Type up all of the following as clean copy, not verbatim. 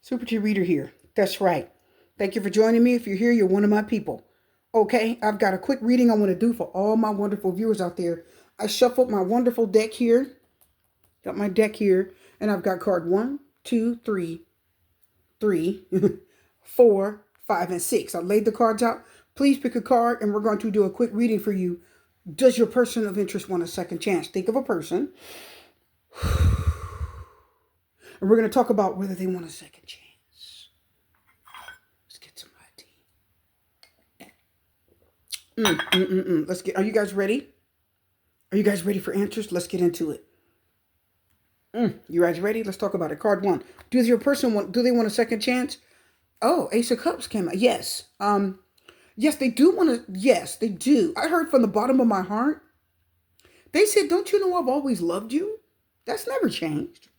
Super T Reader here. That's right. Thank you for joining me. If you're here, you're one of my people. Okay, I've got a quick reading I want to do for all my wonderful viewers out there. I shuffled my wonderful deck here. Got my deck here. And I've got card 1, 2, 3, 3, 4, 5, and 6. I laid the cards out. Please pick a card and we're going to do a quick reading for you. Does your person of interest want a second chance? Think of a person. And we're going to talk about whether they want a second chance. Let's get some tea. Let's get. Are you guys ready? Are you guys ready for answers? Let's get into it. You guys ready? Let's talk about it. Card 1. Does your person want? Do they want a second chance? Oh, Ace of Cups came out. Yes. Yes, they do want to. Yes, they do. I heard from the bottom of my heart. They said, "Don't you know I've always loved you?" That's never changed.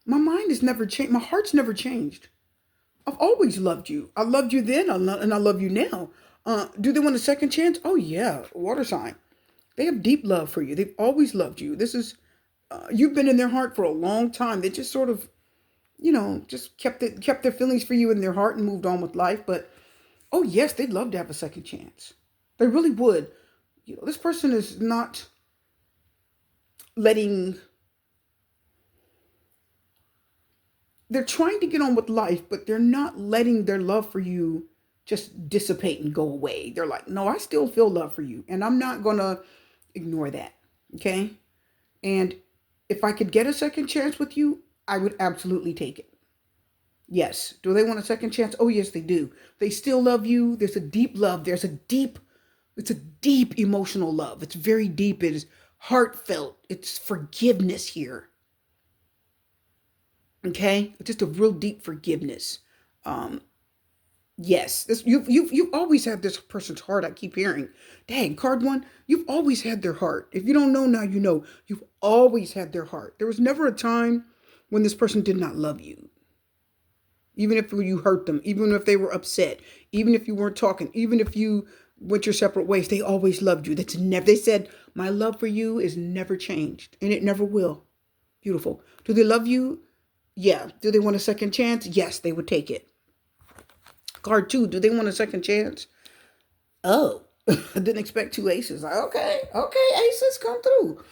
My mind has never changed. My heart's never changed. I've always loved you. I loved you then, and I love you now. Do they want a second chance? Oh, yeah. Water sign. They have deep love for you. They've always loved you. This is, you've been in their heart for a long time. They just sort of, just kept their feelings for you in their heart and moved on with life. But, oh, yes, they'd love to have a second chance. They really would. This person is not letting... They're trying to get on with life, but they're not letting their love for you just dissipate and go away. They're like, no, I still feel love for you, and I'm not going to ignore that, okay? And if I could get a second chance with you, I would absolutely take it. Yes. Do they want a second chance? Oh, yes, they do. They still love you. There's a deep love. It's a deep emotional love. It's very deep. It is heartfelt. It's forgiveness here. Okay, just a real deep forgiveness. Yes, you've always had this person's heart. I keep hearing, dang, card 1, you've always had their heart. If you don't know now, you know. You've always had their heart. There was never a time when this person did not love you, even if you hurt them, even if they were upset, even if you weren't talking, even if you went your separate ways. They always loved you. That's never. They said, my love for you is never changed, and it never will. Beautiful. Do they love you? Yeah. Do they want a second chance? Yes, they would take it. Card 2, do they want a second chance? Oh, I didn't expect 2 aces. Okay, aces come through.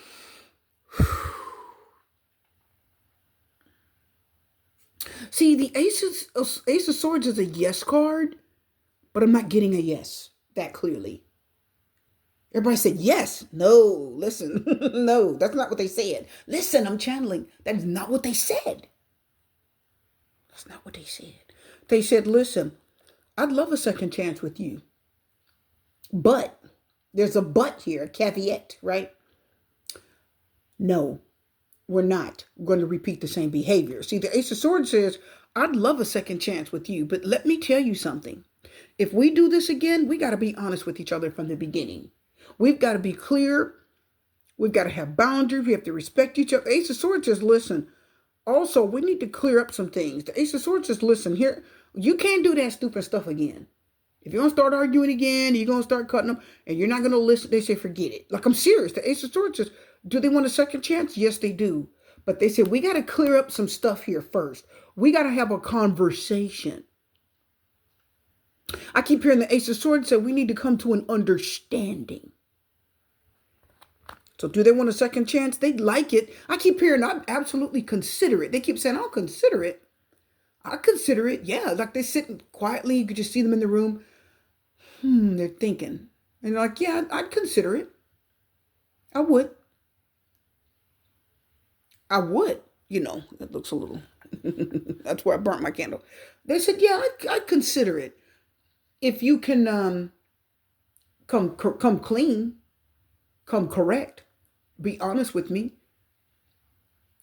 See, the Ace of Swords is a yes card, but I'm not getting a yes that clearly. Everybody said yes. No, listen. No, that's not what they said. Listen, I'm channeling. That is not what they said. That's not what they said. They said, listen, I'd love a second chance with you. But, there's a but here, a caveat, right? No, we're not going to repeat the same behavior. See, the Ace of Swords says, I'd love a second chance with you, but let me tell you something. If we do this again, we got to be honest with each other from the beginning. We've got to be clear. We've got to have boundaries. We have to respect each other. Ace of Swords says, listen, also, we need to clear up some things. The Ace of Swords says, listen, here, you can't do that stupid stuff again. If you're going to start arguing again, you're going to start cutting them, and you're not going to listen, they say, forget it. Like, I'm serious. The Ace of Swords says, do they want a second chance? Yes, they do. But they said, we got to clear up some stuff here first. We got to have a conversation. I keep hearing the Ace of Swords say we need to come to an understanding. So do they want a second chance? They'd like it. I keep hearing, I'd absolutely consider it. They keep saying, I'll consider it. I consider it. Yeah, like they're sitting quietly. You could just see them in the room. They're thinking. And they're like, yeah, I'd consider it. I would. I would. That looks a little... That's where I burnt my candle. They said, yeah, I'd consider it. If you can come clean, come correct, be honest with me.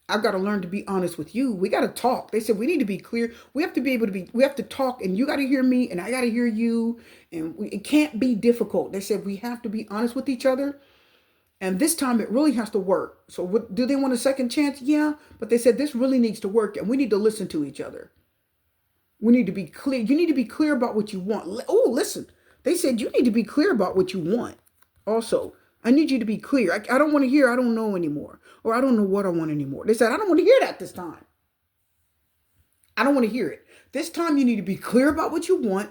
I've got to learn to be honest with you. We got to talk. They said we need to be clear. We have to be able to we have to talk, and you got to hear me and I got to hear you. And it can't be difficult. They said we have to be honest with each other. And this time it really has to work. So do they want a second chance? Yeah. But they said this really needs to work, and we need to listen to each other. We need to be clear. You need to be clear about what you want. Oh, listen. They said you need to be clear about what you want. Also, I need you to be clear. I don't want to hear I don't know anymore. Or I don't know what I want anymore. They said, I don't want to hear that this time. I don't want to hear it. This time you need to be clear about what you want.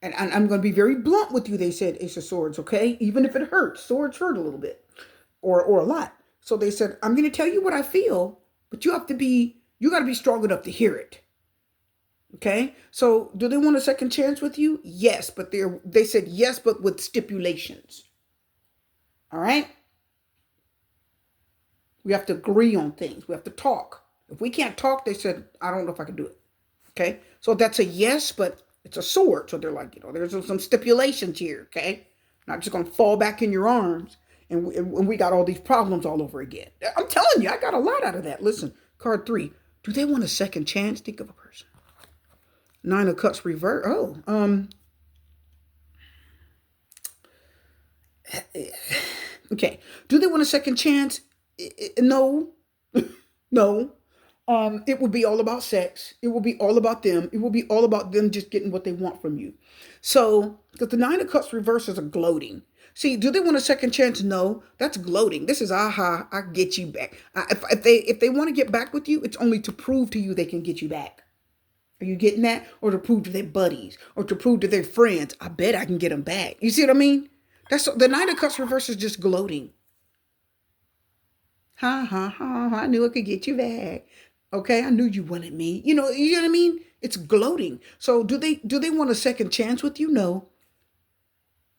And I'm going to be very blunt with you. They said, Ace of Swords, okay? Even if it hurts, swords hurt a little bit or a lot. So they said, I'm going to tell you what I feel, but you got to be strong enough to hear it. Okay? So do they want a second chance with you? Yes, but they said yes, but with stipulations. All right? We have to agree on things. We have to talk. If we can't talk, they said, I don't know if I can do it. Okay? So that's a yes, but it's a sword. So they're like, there's some stipulations here. Okay? Not just going to fall back in your arms and we got all these problems all over again. I'm telling you, I got a lot out of that. Listen, card 3. Do they want a second chance? Think of a person. 9 of Cups reverse. Okay. Do they want a second chance? No. No. It will be all about sex. It will be all about them. It will be all about them just getting what they want from you. So, because the 9 of Cups reverses are gloating. See, do they want a second chance? No, that's gloating. This is aha, I get you back. If they want to get back with you, it's only to prove to you they can get you back. Are you getting that? Or to prove to their buddies, or to prove to their friends, I bet I can get them back. You see what I mean? That's the 9 of Cups reverse is just gloating. Ha ha ha! I knew I could get you back. Okay, I knew you wanted me. You know what I mean? It's gloating. So do they want a second chance with you? No.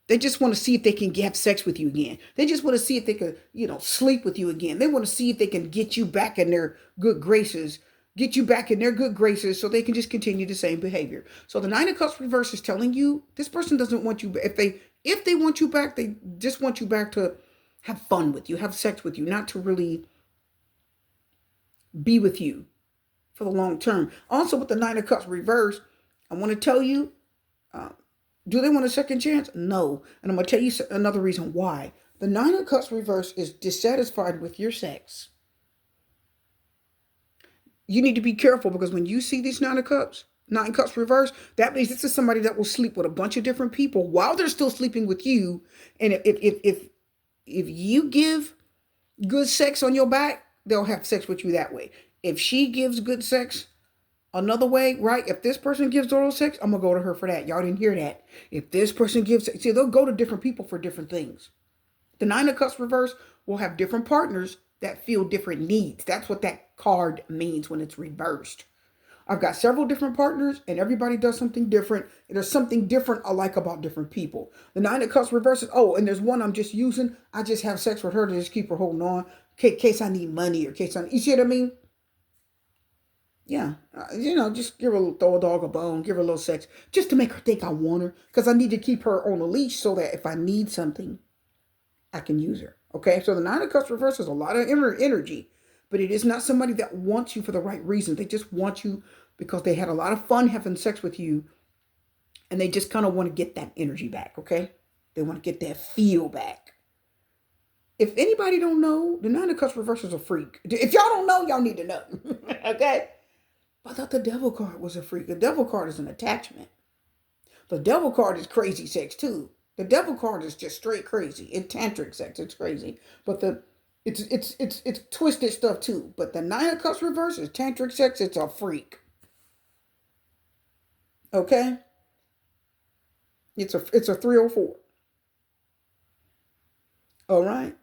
They just want to see if they can have sex with you again. They just want to see if they can, sleep with you again. They want to see if they can get you back in their good graces, so they can just continue the same behavior. So the 9 of Cups reverse is telling you this person doesn't want you. If they want you back, they just want you back to have fun with you, have sex with you, not to really be with you for the long term. Also, with the 9 of Cups reverse, I want to tell you, do they want a second chance? No. And I'm going to tell you another reason why. The 9 of Cups reverse is dissatisfied with your sex. You need to be careful, because when you see these 9 Cups reverse, that means this is somebody that will sleep with a bunch of different people while they're still sleeping with you. And if you give good sex on your back, they'll have sex with you that way. If she gives good sex another way, right? If this person gives oral sex, I'm going to go to her for that. Y'all didn't hear that. If this person gives, see, they'll go to different people for different things. The 9 of Cups reverse will have different partners that feel different needs. That's what that card means when it's reversed. I've got several different partners and everybody does something different. And there's something different I like about different people. The 9 of Cups reverses, and there's one I'm just using. I just have sex with her to just keep her holding on in case I need money, or you see what I mean? Yeah, just throw a dog a bone, give her a little sex, just to make her think I want her, because I need to keep her on a leash so that if I need something, I can use her. Okay, so the 9 of Cups reverse is a lot of energy, but it is not somebody that wants you for the right reason. They just want you because they had a lot of fun having sex with you, and they just kind of want to get that energy back. Okay, they want to get that feel back. If anybody don't know, the 9 of Cups reverse is a freak. If y'all don't know, y'all need to know. Okay. I thought the Devil card was a freak. The Devil card is an attachment. The Devil card is crazy sex too. The Devil card is just straight crazy. It's tantric sex. It's crazy. But it's twisted stuff too. But the 9 of Cups reverse is tantric sex. It's a freak. Okay? It's a 304. All right?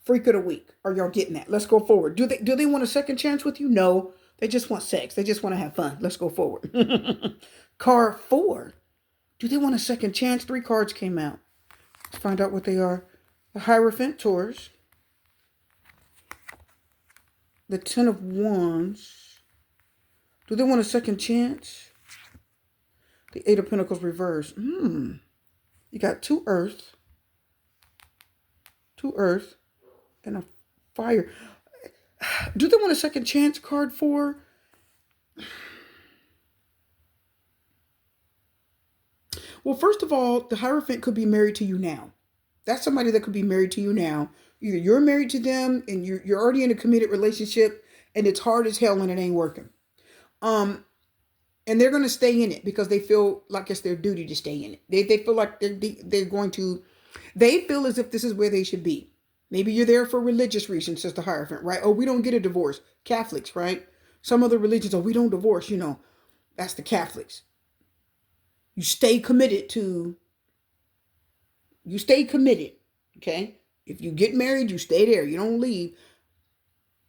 Freak of the week. Are y'all getting that? Let's go forward. Do they want a second chance with you? No. They just want sex. They just want to have fun. Let's go forward. Card 4. Do they want a second chance? 3 cards came out. Let's find out what they are. The Hierophant Taurus. The 10 of Wands. Do they want a second chance? The 8 of Pentacles reverse. You got 2 Earth. 2 Earth. And a Fire. Do they want a second chance? Card 4. Well, first of all, the Hierophant could be married to you now. That's somebody that could be married to you now. Either you're married to them and you're already in a committed relationship and it's hard as hell and it ain't working. And they're going to stay in it because they feel like it's their duty to stay in it. They feel like they feel as if this is where they should be. Maybe you're there for religious reasons, says the Hierophant, right? Oh, we don't get a divorce. Catholics, right? Some other religions, oh, we don't divorce, that's the Catholics. You stay committed to, you stay committed, okay? If you get married, you stay there, you don't leave.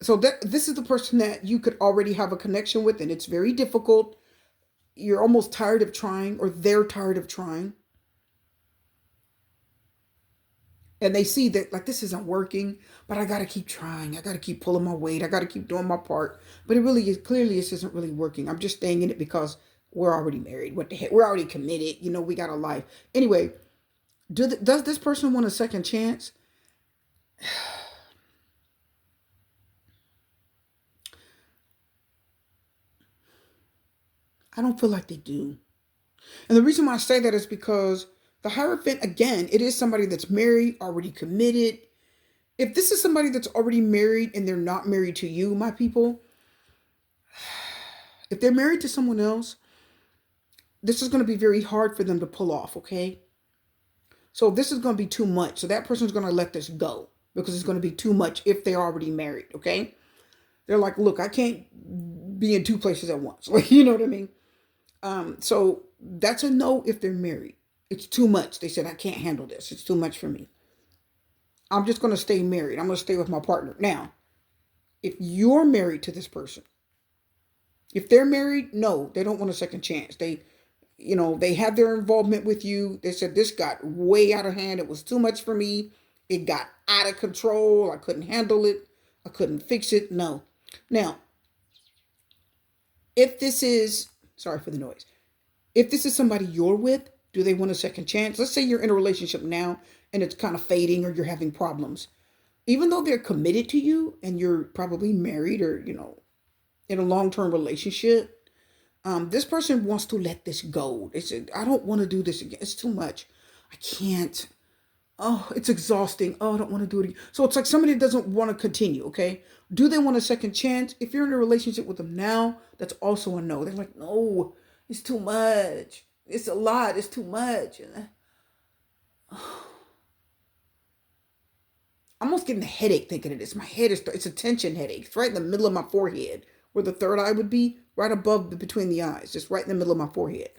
So this is the person that you could already have a connection with, and it's very difficult. You're almost tired of trying, or they're tired of trying. And they see that, like, this isn't working, but I got to keep trying. I got to keep pulling my weight. I got to keep doing my part. But it really is, clearly this isn't really working. I'm just staying in it because we're already married. What the heck? We're already committed. We got a life. Anyway, does this person want a second chance? I don't feel like they do. And the reason why I say that is because the Hierophant, again, it is somebody that's married, already committed. If this is somebody that's already married and they're not married to you, my people, if they're married to someone else, this is going to be very hard for them to pull off, okay? So this is going to be too much. So that person's going to let this go because it's going to be too much if they're already married, okay? They're like, look, I can't be in two places at once. Like, you know what I mean? So that's a no if they're married. It's too much. They said, I can't handle this. It's too much for me. I'm just going to stay married. I'm going to stay with my partner. Now, if you're married to this person, if they're married, no, they don't want a second chance. They had their involvement with you. They said, this got way out of hand. It was too much for me. It got out of control. I couldn't handle it. I couldn't fix it. No. Now, if this is, sorry for the noise, if this is somebody you're with, do they want a second chance? Let's say you're in a relationship now and it's kind of fading or you're having problems. Even though they're committed to you and you're probably married or, in a long-term relationship, this person wants to let this go. They said, I don't want to do this again. It's too much. I can't. Oh, it's exhausting. Oh, I don't want to do it again. So it's like somebody doesn't want to continue, okay? Do they want a second chance? If you're in a relationship with them now, that's also a no. They're like, no, it's too much. It's a lot. It's too much. I'm almost getting a headache thinking of this. My head it's a tension headache. It's right in the middle of my forehead where the third eye would be, right above between the eyes, just right in the middle of my forehead.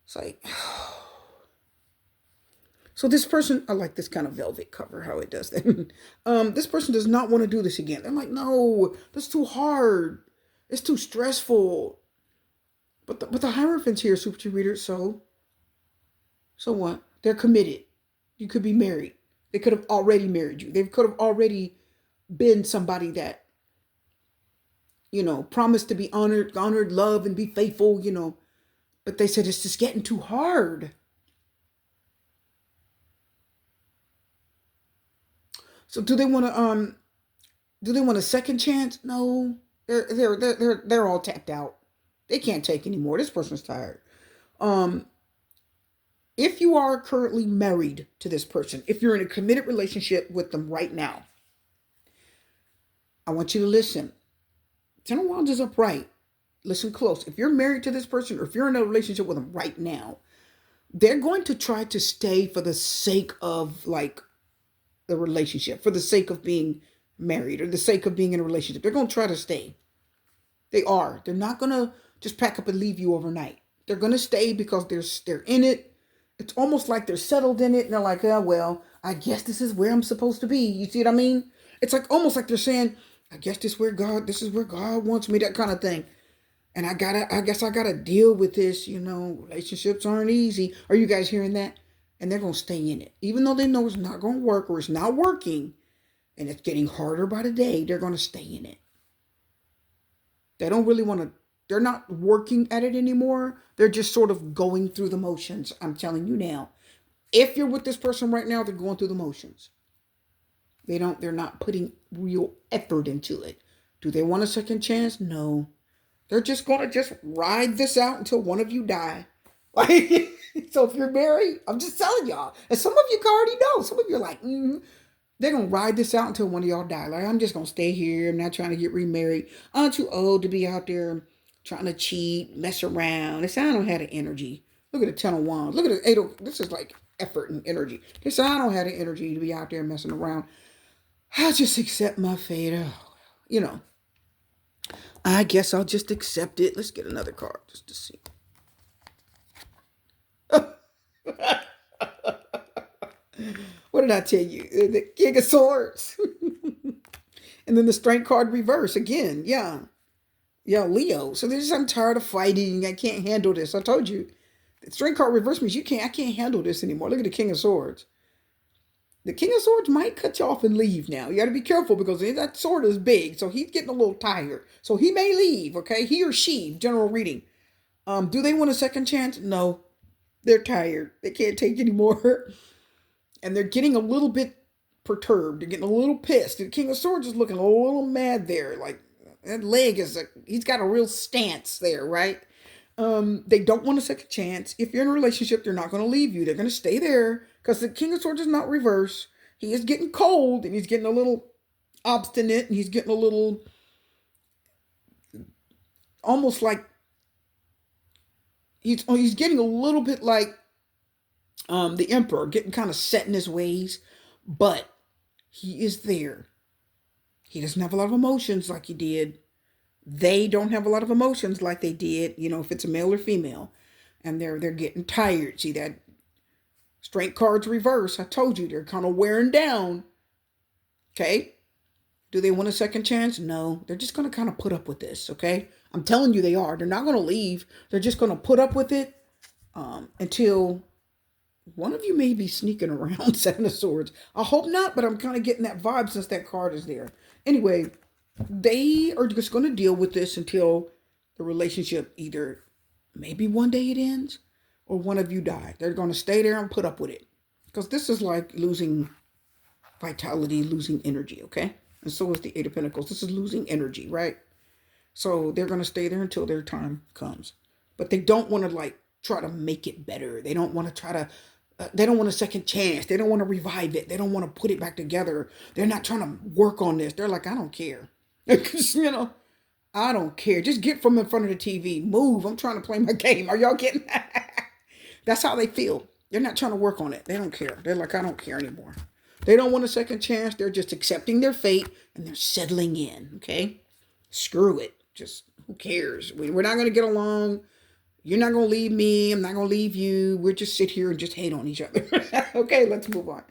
It's like, so this person, I like this kind of velvet cover, how it does that. This person does not want to do this again. They're like, no, that's too hard. It's too stressful. But the Hierophant's here, Super Tree Reader, so what? They're committed. You could be married. They could have already married you. They could have already been somebody that, promised to be honored, love, and be faithful. But they said it's just getting too hard. So do they want to do they want a second chance? No. They're all tapped out. They can't take anymore. This person's tired. Um if you are currently married to this person, if you're in a committed relationship with them right now, I want you to listen. Ten of Wands is upright. Listen close. If you're married to this person or if you're in a relationship with them right now, they're going to try to stay for the sake of like the relationship, for the sake of being married or the sake of being in a relationship. They're going to try to stay. They are. They're not going to just pack up and leave you overnight. They're going to stay because they're in it. It's almost like they're settled in it and they're like, oh, well, I guess this is where I'm supposed to be. You see what I mean? It's like almost like they're saying, I guess this is where God wants me, that kind of thing. And I guess I gotta deal with this, relationships aren't easy. Are you guys hearing that? And they're gonna stay in it. Even though they know it's not gonna work or it's not working and it's getting harder by the day, they're gonna stay in it. They don't really want to, they're not working at it anymore. They're just sort of going through the motions. I'm telling you now. If you're with this person right now, they're going through the motions. They're not putting real effort into it. Do they want a second chance? No. They're just going to just ride this out until one of you die. Like, so if you're married, I'm just telling y'all. And some of you already know. Some of you are like, they're going to ride this out until one of y'all die. Like, I'm just going to stay here. I'm not trying to get remarried. I'm too old to be out there trying to cheat, mess around. They say, I don't have the energy. Look at the 10 of Wands. Look at the 8 of, this is like effort and energy. They say, I don't have the energy to be out there messing around. I'll just accept my fate. Oh, you know. I guess I'll just accept it. Let's get another card just to see. What did I tell you? The King of Swords. And then the Strength card reverse again. Yeah. Yeah, Leo. So they're just, I'm tired of fighting. I can't handle this. I told you. The Strength card reverse means I can't handle this anymore. Look at the King of Swords. The King of Swords might cut you off and leave now. You got to be careful because that sword is big. So he's getting a little tired. So he may leave, okay? He or she, general reading. Do they want a second chance? No. They're tired. They can't take anymore. And they're getting a little bit perturbed. They're getting a little pissed. The King of Swords is looking a little mad there. Like that leg he's got a real stance there, right? They don't want a second chance. If you're in a relationship, they're not going to leave you. They're going to stay there because the King of Swords is not reverse. He is getting cold and he's getting a little obstinate and he's getting a little almost like he's getting a little bit like the Emperor, getting kind of set in his ways, but he is there. He doesn't have a lot of emotions like he did. They don't have a lot of emotions like they did, if it's a male or female. And they're getting tired. See that Strength card's reverse. I told you they're kind of wearing down. Okay? Do they want a second chance? No. They're just going to kind of put up with this, okay? I'm telling you they are. They're not going to leave. They're just going to put up with it until one of you may be sneaking around Seven of Swords. I hope not, but I'm kind of getting that vibe since that card is there. Anyway, they are just going to deal with this until the relationship either maybe one day it ends or one of you die. They're going to stay there and put up with it. Because this is like losing vitality, losing energy, okay? And so is the Eight of Pentacles. This is losing energy, right? So they're going to stay there until their time comes. But they don't want to try to make it better. They don't want to try to they don't want a second chance. They don't want to revive it. They don't want to put it back together. They're not trying to work on this. They're like, I don't care. Because, I don't care. Just get from in front of the TV. Move. I'm trying to play my game. Are y'all getting that? That's how they feel. They're not trying to work on it. They don't care. They're like, I don't care anymore. They don't want a second chance. They're just accepting their fate and they're settling in. Okay? Screw it. Just who cares? We're not going to get along. You're not going to leave me. I'm not going to leave you. We'll just sit here and just hate on each other. Okay, let's move on.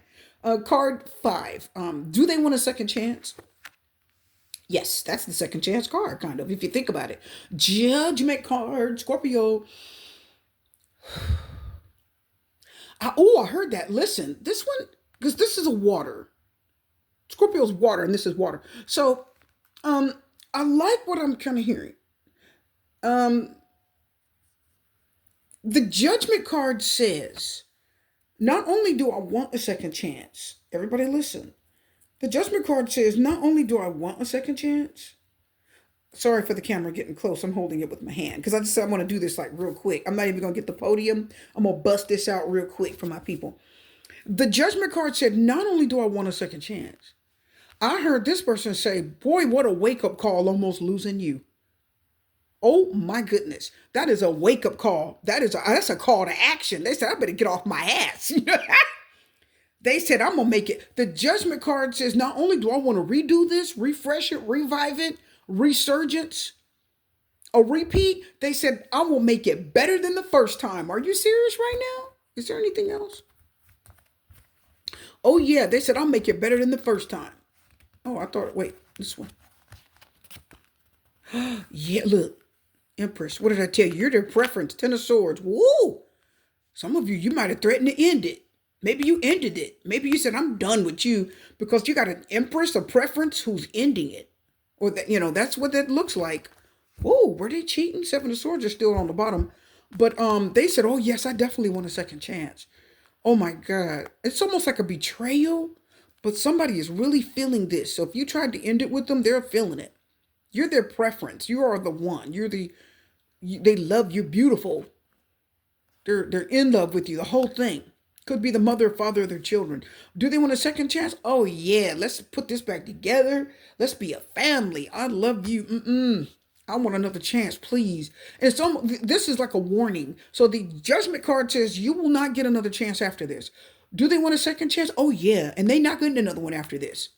Card 5. Do they want a second chance? Yes, that's the second chance card, kind of, if you think about it. Judgment card, Scorpio. I heard that. Listen, this one, because this is a water. Scorpio's water, and this is water. So, I like what I'm kind of hearing. The Judgment card says, not only do I want a second chance, everybody listen. The Judgment card says, not only do I want a second chance, sorry for the camera getting close. I'm holding it with my hand because I want to do this real quick. I'm not even going to get the podium. I'm going to bust this out real quick for my people. The Judgment card said, not only do I want a second chance, I heard this person say, boy, what a wake-up call almost losing you. Oh my goodness. That is a wake-up call. That's a call to action. They said, I better get off my ass. They said, I'm going to make it. The Judgment card says, not only do I want to redo this, refresh it, revive it, resurgence, a repeat, they said, I will make it better than the first time. Are you serious right now? Is there anything else? Oh, yeah. They said, I'll make it better than the first time. Oh, I thought, wait, this one. Yeah, look. Empress, what did I tell you? You're their preference. Ten of Swords. Woo! Some of you might have threatened to end it. Maybe you ended it. Maybe you said, I'm done with you because you got an Empress, a preference who's ending it. Or that, that's what that looks like. Oh, were they cheating? Seven of Swords are still on the bottom. But they said, oh, yes, I definitely want a second chance. Oh, my God. It's almost like a betrayal, but somebody is really feeling this. So if you tried to end it with them, they're feeling it. You're their preference. You are the one. They love you. Beautiful. They're in love with you. The whole thing. Could be the mother or father of their children. Do they want a second chance? Oh, yeah. Let's put this back together. Let's be a family. I love you. I want another chance, please. And this is like a warning. So the Judgment card says you will not get another chance after this. Do they want a second chance? Oh, yeah. And they not getting another one after this.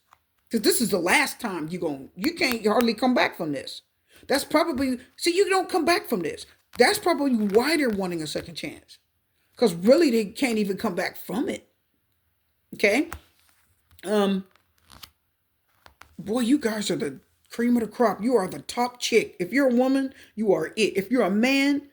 Because this is the last time you can't hardly come back from this. That's probably, see, you don't come back from this. That's probably why they're wanting a second chance. Because really, they can't even come back from it. Okay? Um, Boy, you guys are the cream of the crop. You are the top chick. If you're a woman, you are it. If you're a man,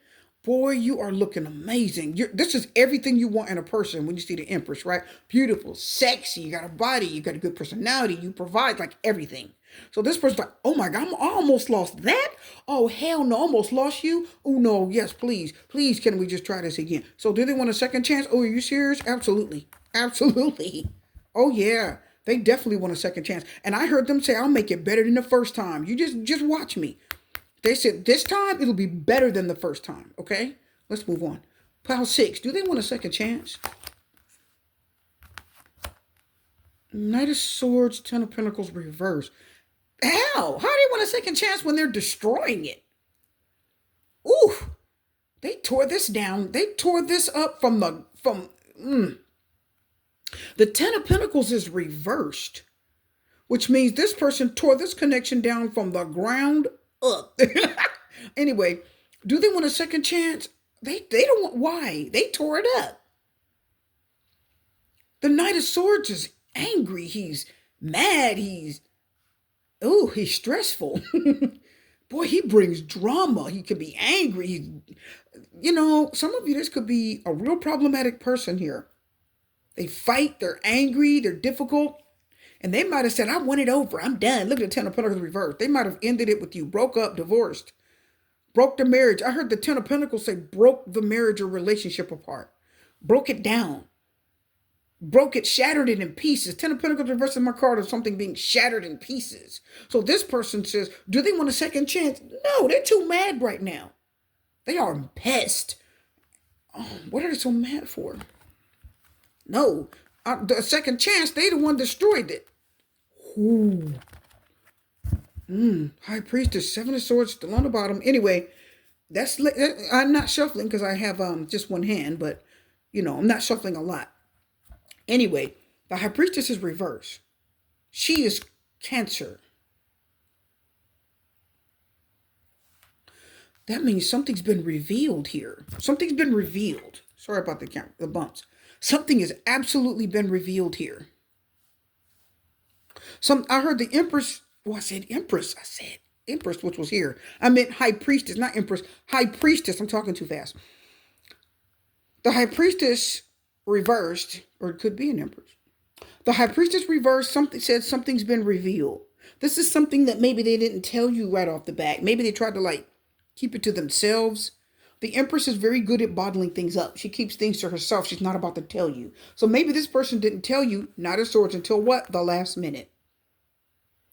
boy, you are looking amazing. This is everything you want in a person when you see the Empress, right? Beautiful, sexy, you got a body, you got a good personality, you provide like everything. So this person's like, oh my God, I almost lost that. Oh, hell no, almost lost you. Oh no, yes, please, please, can we just try this again? So do they want a second chance? Oh, are you serious? Absolutely. Absolutely. Oh yeah. They definitely want a second chance. And I heard them say, I'll make it better than the first time. You just watch me. They said this time it'll be better than the first time. Okay? Let's move on. Pile 6. Do they want a second chance? Knight of Swords, Ten of Pentacles reverse. How? How do they want a second chance when they're destroying it? Ooh. They tore this down. They tore this up from the the Ten of Pentacles is reversed, which means this person tore this connection down from the ground up. Anyway, do they want a second chance? They don't want, why? They tore it up. The Knight of Swords is angry. He's mad. He's stressful. Boy, he brings drama. He could be angry. Some of you, this could be a real problematic person here. They fight, they're angry, they're difficult. And they might have said, I want it over. I'm done. Look at the Ten of Pentacles reversed. They might have ended it with you, broke up, divorced, broke the marriage. I heard the Ten of Pentacles say broke the marriage or relationship apart, broke it down, broke it, shattered it in pieces. Ten of Pentacles reversed in my card of something being shattered in pieces. So this person says, do they want a second chance? No, they're too mad right now. They are pissed. Oh, what are they so mad for? No, the second chance, they the one destroyed it. Ooh. High Priestess, Seven of Swords, still on the bottom. Anyway, I'm not shuffling because I have just one hand, but I'm not shuffling a lot. Anyway, the High Priestess is reversed. She is Cancer. That means something's been revealed here. Something's been revealed. Sorry about the bumps. Something has absolutely been revealed here. I heard the Empress. Oh, I said Empress. I said Empress, which was here. I meant High Priestess, not Empress. High Priestess. I'm talking too fast. The High Priestess reversed, or it could be an Empress. The High Priestess reversed. Said something's been revealed. This is something that maybe they didn't tell you right off the bat. Maybe they tried to keep it to themselves. The Empress is very good at bottling things up. She keeps things to herself. She's not about to tell you. So maybe this person didn't tell you Knight of Swords until what? The last minute.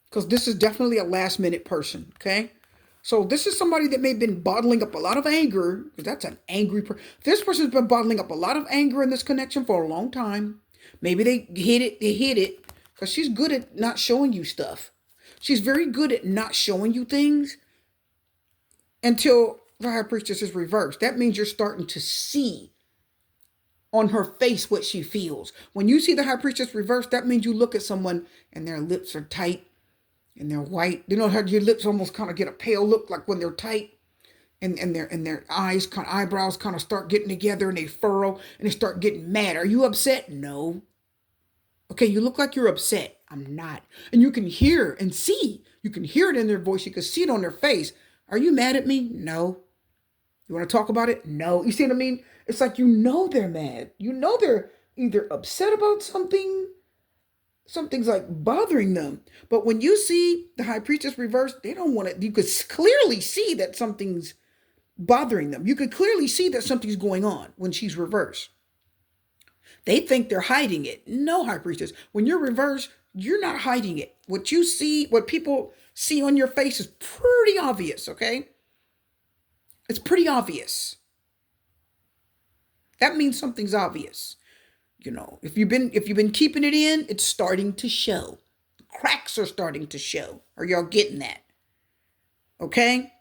Because this is definitely a last minute person, okay? So this is somebody that may have been bottling up a lot of anger, because that's an angry person. This person's been bottling up a lot of anger in this connection for a long time. Maybe they hid it, because she's good at not showing you stuff. She's very good at not showing you things until the High Priestess is reversed. That means you're starting to see on her face what she feels. When you see the High Priestess reversed, that means you look at someone and their lips are tight and they're white. You know how your lips almost kind of get a pale look, like when they're tight, and their eyebrows kind of start getting together and they furrow and they start getting mad. Are you upset? No. Okay, you look like you're upset. I'm not. And you can hear and see. You can hear it in their voice. You can see it on their face. Are you mad at me? No. You want to talk about it? No. You see what I mean? It's like they're mad. They're either upset about something. Something's bothering them. But when you see the High Priestess reversed, they don't want it. You could clearly see that something's bothering them. You could clearly see that something's going on when she's reversed. They think they're hiding it. No, High Priestess. When you're reversed, you're not hiding it. What you see, what people see on your face is pretty obvious, okay? It's pretty obvious. That means something's obvious. If you've been keeping it in, it's starting to show. The cracks are starting to show. Are y'all getting that? Okay?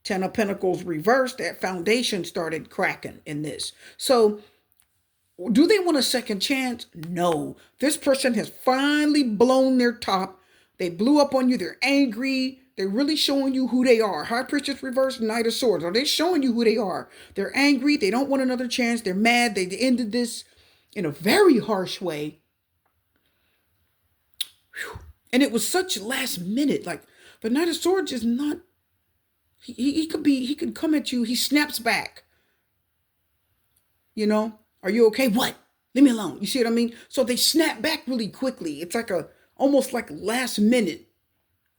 Ten of Pentacles reversed. That foundation started cracking in this. So, do they want a second chance? No. This person has finally blown their top. They blew up on you. They're angry. They're really showing you who they are. High Priestess reverse, Knight of Swords. Are they showing you who they are? They're angry. They don't want another chance. They're mad. They ended this in a very harsh way. Whew. And it was such last minute. Like, the Knight of Swords is not. He could come at you. He snaps back. You know, are you okay? What? Leave me alone. You see what I mean? So they snap back really quickly. It's like almost like last minute.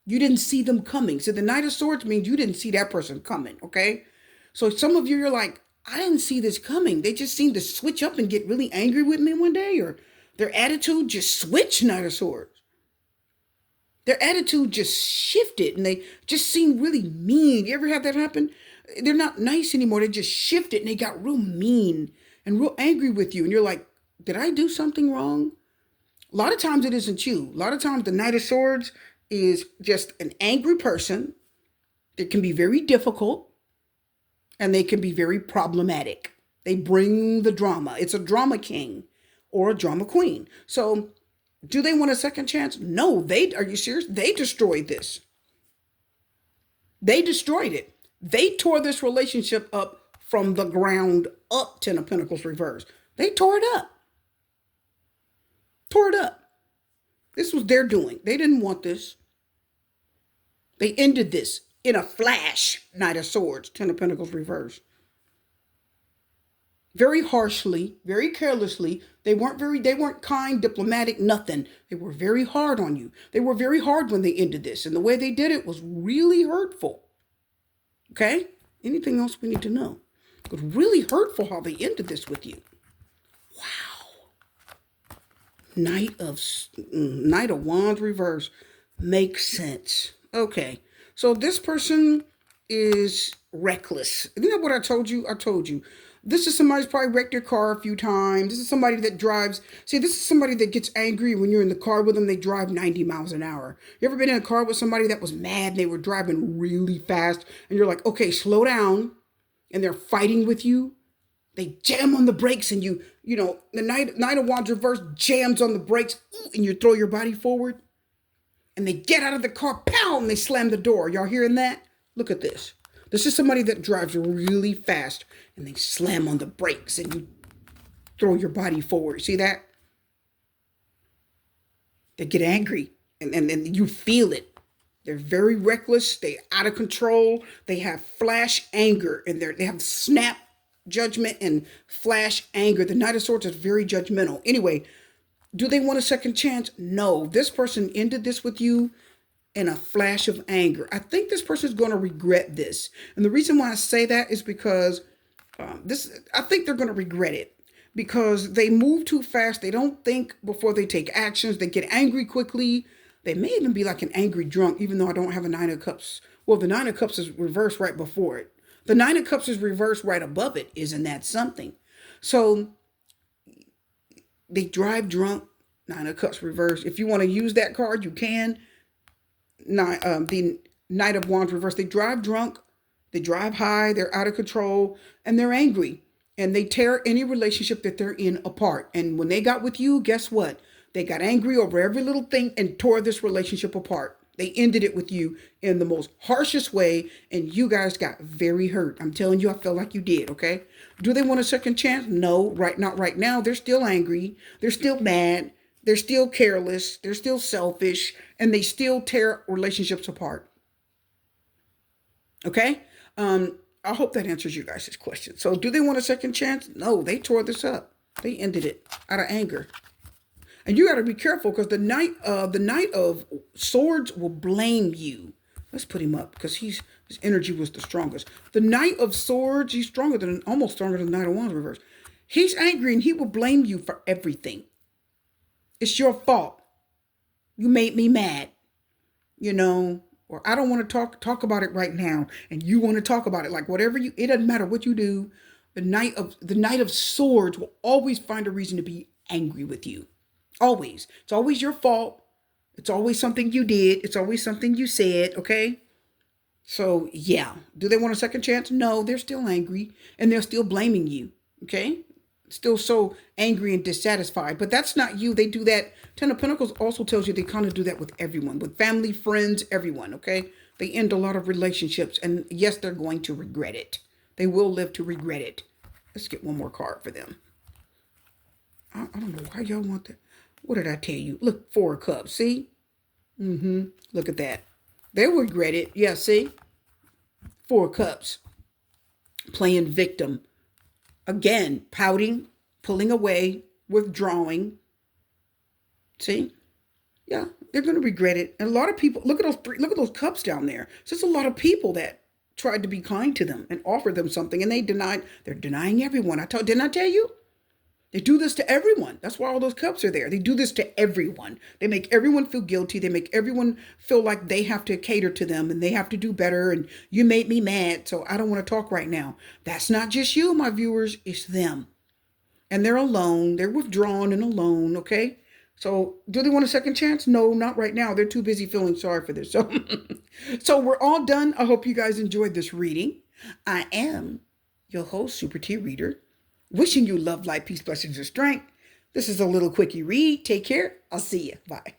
You didn't see them coming. So the Knight of Swords means you didn't see that person coming, okay? So some of you, you're like, I didn't see this coming. They just seem to switch up and get really angry with me one day, or their attitude just switched, Knight of Swords. Their attitude just shifted and they just seem really mean. You ever have that happen? They're not nice anymore. They just shifted and they got real mean and real angry with you. And you're like, did I do something wrong? A lot of times it isn't you. A lot of times the Knight of Swords is just an angry person that can be very difficult and they can be very problematic. They bring the drama. It's a drama king or a drama queen. So do they want a second chance? No, are you serious? They destroyed this. They destroyed it. They tore this relationship up from the ground up, Ten of Pentacles reverse. They tore it up. Tore it up. This was their doing. They didn't want this. They ended this in a flash, Knight of Swords, Ten of Pentacles reverse. Very harshly, very carelessly. They weren't kind, diplomatic, nothing. They were very hard on you. They were very hard when they ended this. And the way they did it was really hurtful. Okay? Anything else we need to know? It was really hurtful how they ended this with you. Wow. Knight of Wands reverse makes sense. Okay. So this person is reckless. Isn't that what I told you? I told you. This is somebody who's probably wrecked their car a few times. This is somebody that drives. See, this is somebody that gets angry when you're in the car with them. They drive 90 miles an hour. You ever been in a car with somebody that was mad and they were driving really fast and you're like, okay, slow down. And they're fighting with you. They jam on the brakes and you know, the Knight of Wands reverse jams on the brakes and you throw your body forward. And they get out of the car, pow, and they slam the door. Y'all hearing that? Look at this. This is somebody that drives really fast and they slam on the brakes and you throw your body forward. See that? They get angry and you feel it. They're very reckless. They're out of control. They have flash anger and they have snap judgment and flash anger. The Knight of Swords is very judgmental. Anyway, do they want a second chance? No. This person ended this with you in a flash of anger. I think this person is going to regret this. And the reason why I say that is because I think they're going to regret it because they move too fast. They don't think before they take actions. They get angry quickly. They may even be like an angry drunk, even though I don't have a Nine of Cups. Well, the Nine of Cups is reversed right before it. The Nine of Cups is reversed right above it. Isn't that something? So they drive drunk, Nine of Cups reversed. If you want to use that card, you can. The Knight of Wands reversed. They drive drunk, they drive high, they're out of control, and they're angry. And they tear any relationship that they're in apart. And when they got with you, guess what? They got angry over every little thing and tore this relationship apart. They ended it with you in the most harshest way, and you guys got very hurt. I'm telling you, I felt like you did, okay? Do they want a second chance? No, not right now. They're still angry. They're still mad. They're still careless. They're still selfish, and they still tear relationships apart. Okay? I hope that answers you guys' question. So do they want a second chance? No, they tore this up. They ended it out of anger. And you got to be careful because the Knight of Swords will blame you. Let's put him up because his energy was the strongest. The Knight of Swords, he's almost stronger than the Knight of Wands reverse. He's angry and he will blame you for everything. It's your fault. You made me mad, or I don't want to talk about it right now. And you want to talk about it, like it doesn't matter what you do. The Knight of Swords will always find a reason to be angry with you. Always. It's always your fault. It's always something you did. It's always something you said. Okay. So yeah. Do they want a second chance? No, they're still angry and they're still blaming you. Okay. Still so angry and dissatisfied, but that's not you. They do that. Ten of Pentacles also tells you they kind of do that with everyone, with family, friends, everyone. Okay. They end a lot of relationships. And yes, they're going to regret it. They will live to regret it. Let's get one more card for them. I don't know why y'all want that. What did I tell you? Look, 4 of Cups. See? Look at that. They regret it. Yeah, see? 4 of Cups. Playing victim. Again, pouting, pulling away, withdrawing. See? Yeah, they're going to regret it. And a lot of people, look at those cups down there. So there's a lot of people that tried to be kind to them and offer them something, and they're denying everyone. Didn't I tell you? They do this to everyone. That's why all those cups are there. They do this to everyone. They make everyone feel guilty. They make everyone feel like they have to cater to them and they have to do better. And you made me mad, so I don't want to talk right now. That's not just you, my viewers. It's them. And they're alone. They're withdrawn and alone, okay? So do they want a second chance? No, not right now. They're too busy feeling sorry for this. So we're all done. I hope you guys enjoyed this reading. I am your host, Super T Reader. Wishing you love, light, peace, blessings, and strength. This is a little quickie read. Take care. I'll see you. Bye.